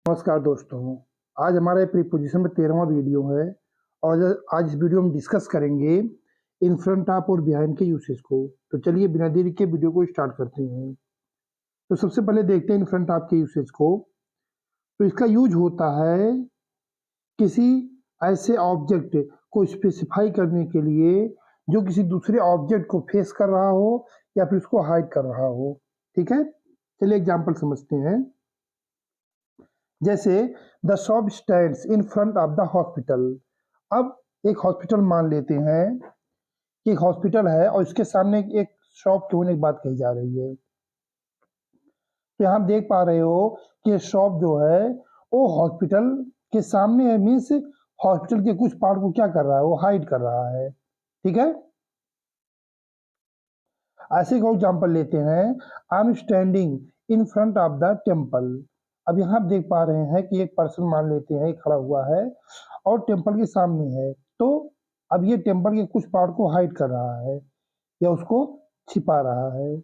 नमस्कार दोस्तों। आज हमारा प्रीपोजिशन में 13वां वीडियो है और आज इस वीडियो में डिस्कस करेंगे इन फ्रंट ऑफ और बिहाइंड के यूसेज को। तो चलिए बिना देरी के वीडियो को स्टार्ट करते हैं। तो सबसे पहले देखते हैं इन फ्रंट ऑफ के यूसेज को। तो इसका यूज होता है किसी ऐसे ऑब्जेक्ट को स्पेसिफाई करने के लिए जो किसी दूसरे ऑब्जेक्ट को फेस कर रहा हो या फिर उसको हाइड कर रहा हो। ठीक है, चलिए एग्जाम्पल समझते हैं। जैसे the shop stands in front of the hospital. अब एक हॉस्पिटल मान लेते हैं कि एक हॉस्पिटल है और इसके सामने एक शॉप के होने की बात कही जा रही है। तो यहाँ आप देख पा रहे हो कि शॉप जो है वो हॉस्पिटल के सामने है, मीन्स हॉस्पिटल के कुछ पार्ट को क्या कर रहा है, वो हाइड कर रहा है। ठीक है, ऐसे को एग्जाम्पल लेते हैं। I am standing in front of the temple. अब यहाँ आप देख पा रहे हैं कि एक पर्सन मान लेते हैं खड़ा हुआ है और टेम्पल के सामने है। तो अब ये टेम्पल के कुछ पार्ट को हाइड कर रहा है या उसको छिपा रहा है।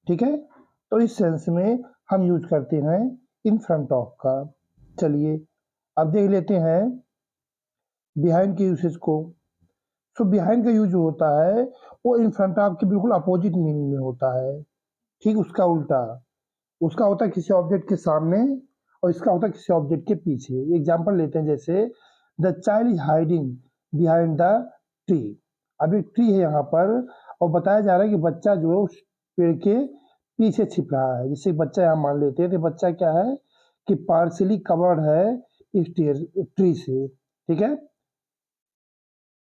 ठीक है, तो इस सेंस में हम यूज करते हैं इन फ्रंट ऑफ का। चलिए अब देख लेते हैं बिहाइंड के यूसेज को। सो बिहाइंड का यूज जो होता है वो इन फ्रंट ऑफ के बिल्कुल अपोजिट मीनिंग में होता है। ठीक उसका उल्टा, उसका होता है किसी ऑब्जेक्ट के सामने और इसका होता है किसी ऑब्जेक्ट के पीछे। एग्जाम्पल लेते हैं, जैसे the child is hiding behind the tree. अब एक ट्री है यहाँ पर और बताया जा रहा है कि बच्चा जो है उस पेड़ के पीछे छिप रहा है। जैसे बच्चा यहाँ मान लेते हैं तो बच्चा क्या है कि पार्शियली कवर्ड है इस ट्री से। ठीक है,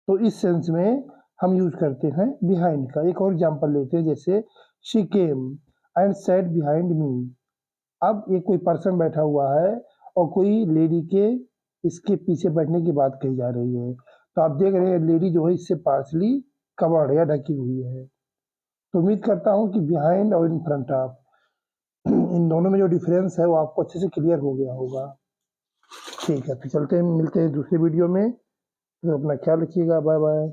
तो इस सेंस में हम यूज करते हैं बिहाइंड का। एक और एग्जाम्पल लेते हैं, जैसे she came and set behind me. अब ये कोई पर्सन बैठा हुआ है और कोई लेडी के इसके पीछे बैठने की बात कही जा रही है। तो आप देख रहे हैं लेडी जो है इससे पार्शली कवर्ड या ढकी हुई है। तो उम्मीद करता हूँ कि बिहाइंड और इन फ्रंट ऑफ इन दोनों में जो डिफरेंस है वो आपको अच्छे से क्लियर हो गया होगा। ठीक है, तो चलते हैं, मिलते हैं दूसरे वीडियो में। तो अपना ख्याल रखिएगा। Bye bye.